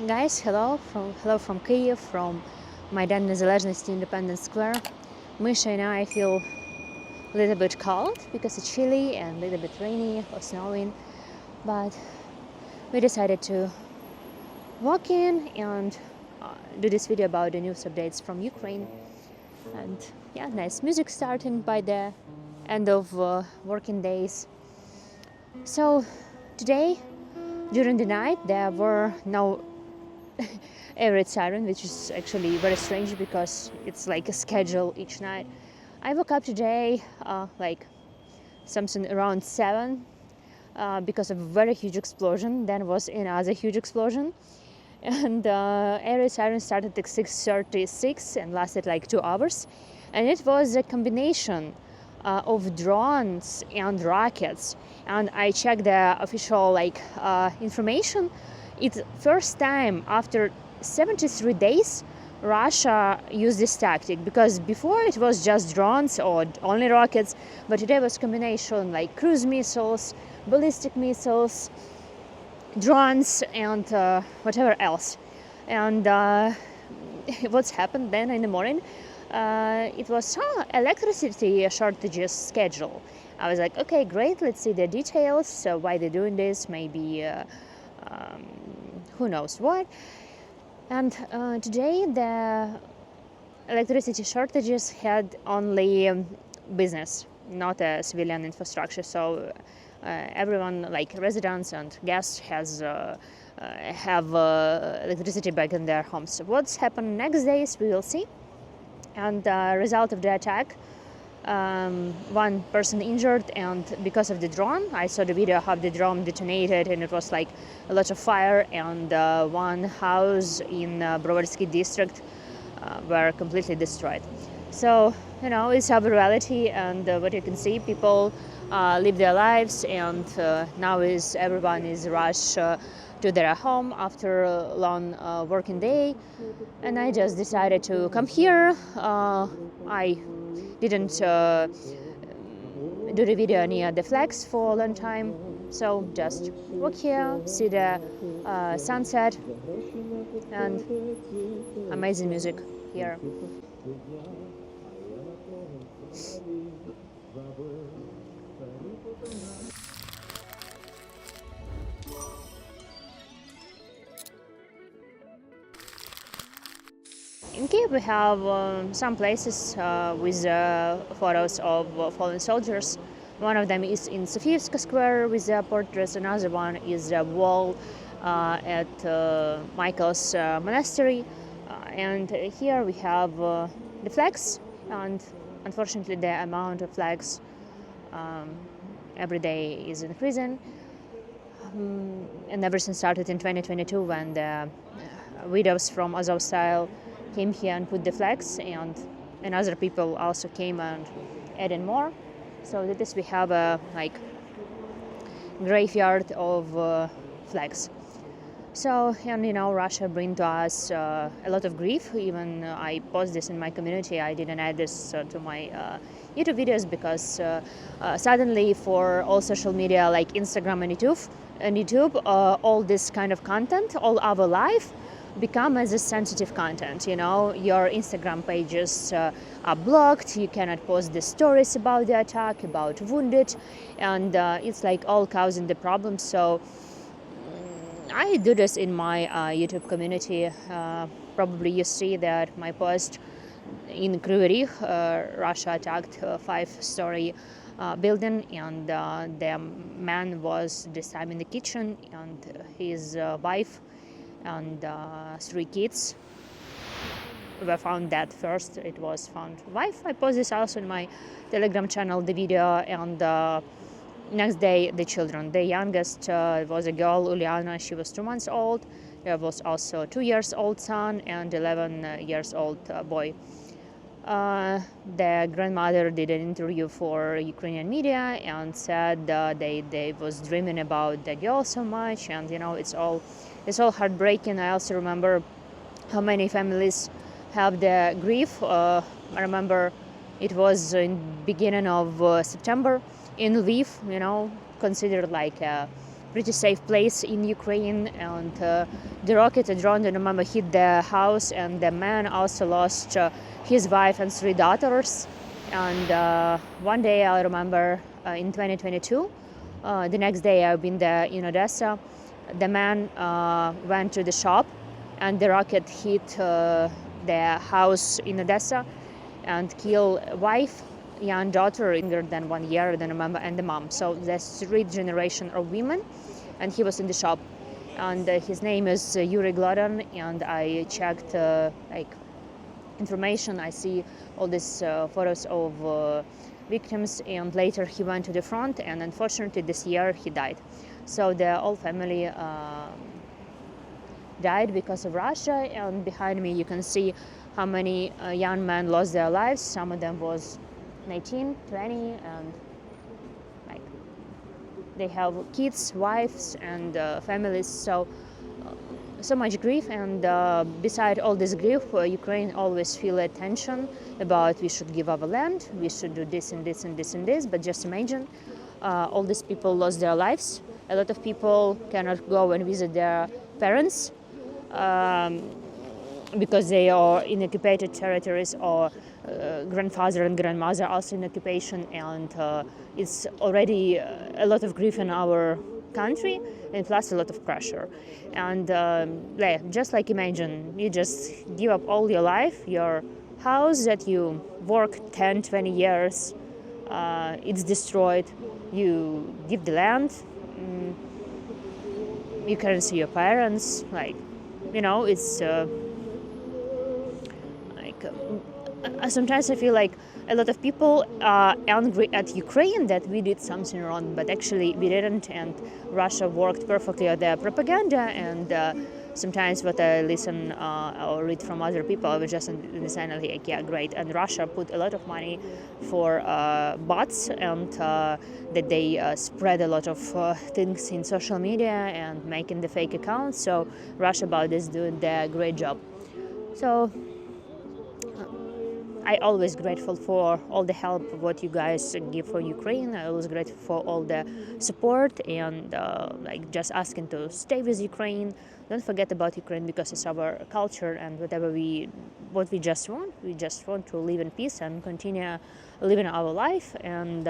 Guys, hello from Kyiv, from Майдан Незалежності Independence Square. Misha and I feel a little bit cold because it's chilly and a little bit rainy or snowing, but we decided to walk in and do this video about the news updates from Ukraine. And yeah, nice music starting by the end of working days. So today, during the night, there were no air siren, which is actually very strange because it's like a schedule each night. I woke up today like something around 7 because of a very huge explosion. Then was another huge explosion, and air siren started at 6:36 and lasted like 2 hours, and it was a combination of drones and rockets. And I checked the official information. It's first time after 73 days Russia used this tactic, because before it was just drones or only rockets, but today was combination like cruise missiles, ballistic missiles, drones, and whatever else. And what's happened then in the morning? It was electricity shortages schedule. I was like, okay, great, let's see the details. So why they're doing this? Maybe who knows what. And today the electricity shortages had only business, not a civilian infrastructure. So everyone, like residents and guests, has have electricity back in their homes. So what's happened next days we will see. And result of the attack, one person injured, and because of the drone, I saw the video how the drone detonated, and it was like a lot of fire, and one house in Brovarsky district were completely destroyed. So it's our reality, and what you can see, people live their lives, and now everyone is rushed to their home after a long working day. And I just decided to come here. I didn't do the video near the flags for a long time, so just walk here, see the sunset, and amazing music here. In Kyiv we have some places with photos of fallen soldiers. One of them is in Sofievska Square with their portraits. Another one is a wall at Michael's monastery. And here we have the flags, and unfortunately the amount of flags every day is increasing. And everything started in 2022 when the widows from Azovstal came here and put the flags, and other people also came and added more. So that is, we have a graveyard of flags. So, and Russia bring to us a lot of grief. Even I post this in my community. I didn't add this to my YouTube videos because suddenly for all social media like Instagram and YouTube, all this kind of content, all our life, become as a sensitive content. Your Instagram pages are blocked. You cannot post the stories about the attack, about wounded, and it's like all causing the problems. So I do this in my YouTube community. Probably you see that my post in Kryvyi Rih, Russia attacked a 5-story building, and the man was this time in the kitchen, and his wife and 3 kids were found dead first. It was found wife. I post this also in my Telegram channel, the video, and next day the children. The youngest was a girl, Uliana. She was 2 months old. There was also 2-year-old son and 11-year-old boy. The grandmother did an interview for Ukrainian media and said they was dreaming about the girl so much, and it's all heartbreaking. I also remember how many families have the grief. I remember it was in beginning of September in Lviv, considered like a pretty safe place in Ukraine, and the rocket, a drone, I remember, hit the house, and the man also lost his wife and 3 daughters. And one day I remember in 2022, the next day I've been there in Odessa, the man went to the shop and the rocket hit the house in Odessa and killed wife, young daughter younger than 1 year, I don't remember, and the mom. So there's 3 generations of women, and he was in the shop. And his name is Yuri Glodon, and I checked information. I see all these photos of victims, and later he went to the front, and unfortunately this year he died. So the whole family died because of Russia, and behind me you can see how many young men lost their lives. Some of them was 19, 20, and like they have kids, wives, and families. So much grief, and beside all this grief, Ukraine always feel a tension about we should give our land, we should do this and this and this and this. But just imagine, all these people lost their lives. A lot of people cannot go and visit their parents because they are in occupied territories, or grandfather and grandmother also in occupation, and it's already a lot of grief in our country, and plus a lot of pressure. And just like imagine, you just give up all your life, your house that you worked 10, 20 years, it's destroyed. You give the land, you can't see your parents, it's sometimes I feel like a lot of people are angry at Ukraine that we did something wrong, but actually we didn't, and Russia worked perfectly at their propaganda. And sometimes what I listen or read from other people, I was just understand like, yeah, great. And Russia put a lot of money for bots, and that they spread a lot of things in social media and making the fake accounts. So Russia about this doing the great job. So I always grateful for all the help what you guys give for Ukraine. I always grateful for all the support, and just asking to stay with Ukraine. Don't forget about Ukraine, because it's our culture, and what we just want. We just want to live in peace and continue living our life. And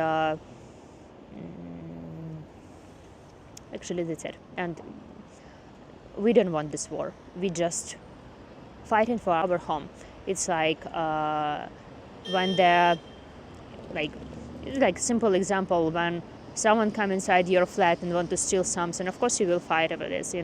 actually that's it. And we don't want this war. We just fighting for our home. It's like when simple example, when someone come inside your flat and want to steal something, of course you will fight over this,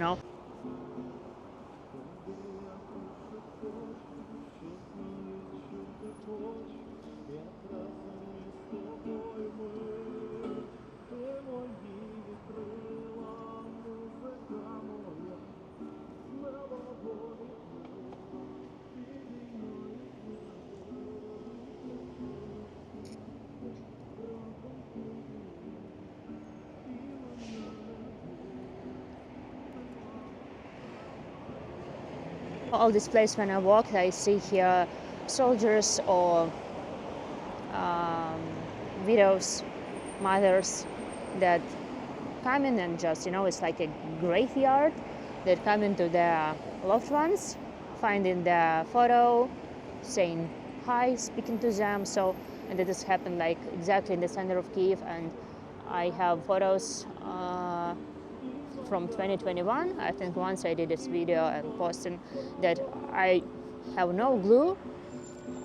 All this place when I walk, I see here soldiers or widows, mothers that come in and just, it's like a graveyard. That come into their loved ones, finding their photo, saying hi, speaking to them. So, and that has happened like exactly in the center of Kyiv. And I have photos from 2021. I think once I did this video and posting that I have no glue.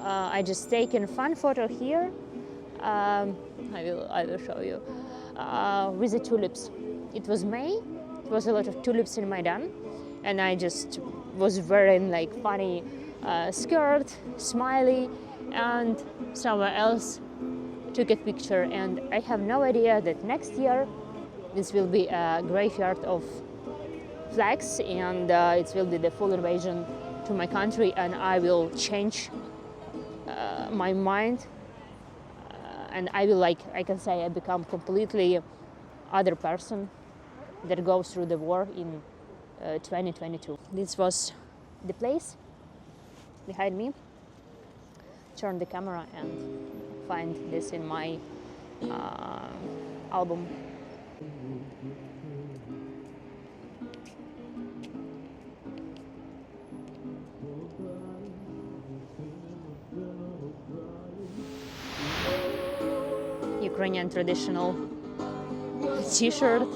I just taken fun photo here. I will show you with the tulips. It was May. It was a lot of tulips in Maidan, and I just was wearing like funny skirt, smiley, and someone else took a picture. And I have no idea that next year this will be a graveyard of flags, and it will be the full invasion to my country, and I will change my mind, and I will, like I can say, I become completely other person that goes through the war in 2022. This was the place behind me. Turn the camera and find this in my album. Ukrainian traditional t-shirt.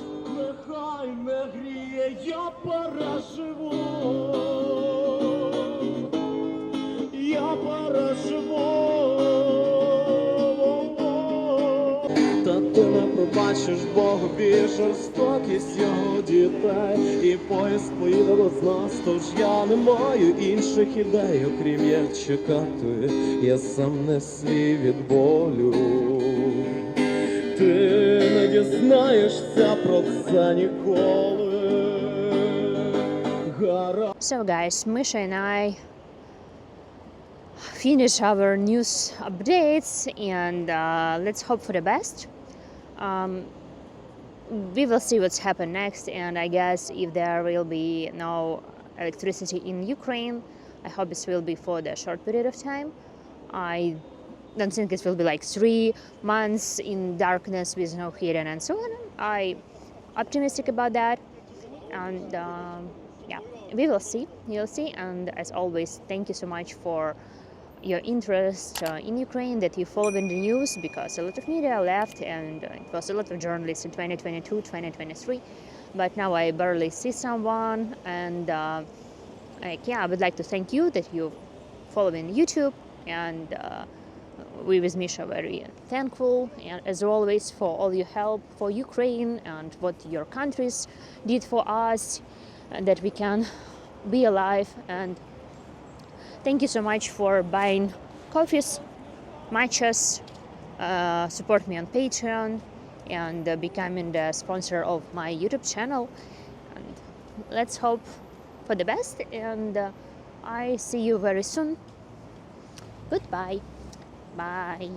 Та ти не пробачиш Богові жорстокість його дітей. І поїзд поїде без нас, тож я не маю інших ідей, окрім як чекати, я сам не свій від болю. Ти не дізнаєшся про це ніколи. So guys, Misha and I finish our news updates, and let's hope for the best. We will see what's happened next, and I guess if there will be no electricity in Ukraine, I hope this will be for the short period of time. I don't think it will be like 3 months in darkness with no heating and so on. I'm optimistic about that, and yeah, we will see. You'll see. And as always, thank you so much for your interest in Ukraine, that you follow in the news, because a lot of media left, and it was a lot of journalists in 2022, 2023, but now I barely see someone, and I would like to thank you that you follow in YouTube, and we with Misha very thankful, and as always, for all your help for Ukraine and what your countries did for us, and that we can be alive. And thank you so much for buying coffees, matchas, support me on Patreon, and becoming the sponsor of my YouTube channel. And let's hope for the best, and I see you very soon. Goodbye. Bye.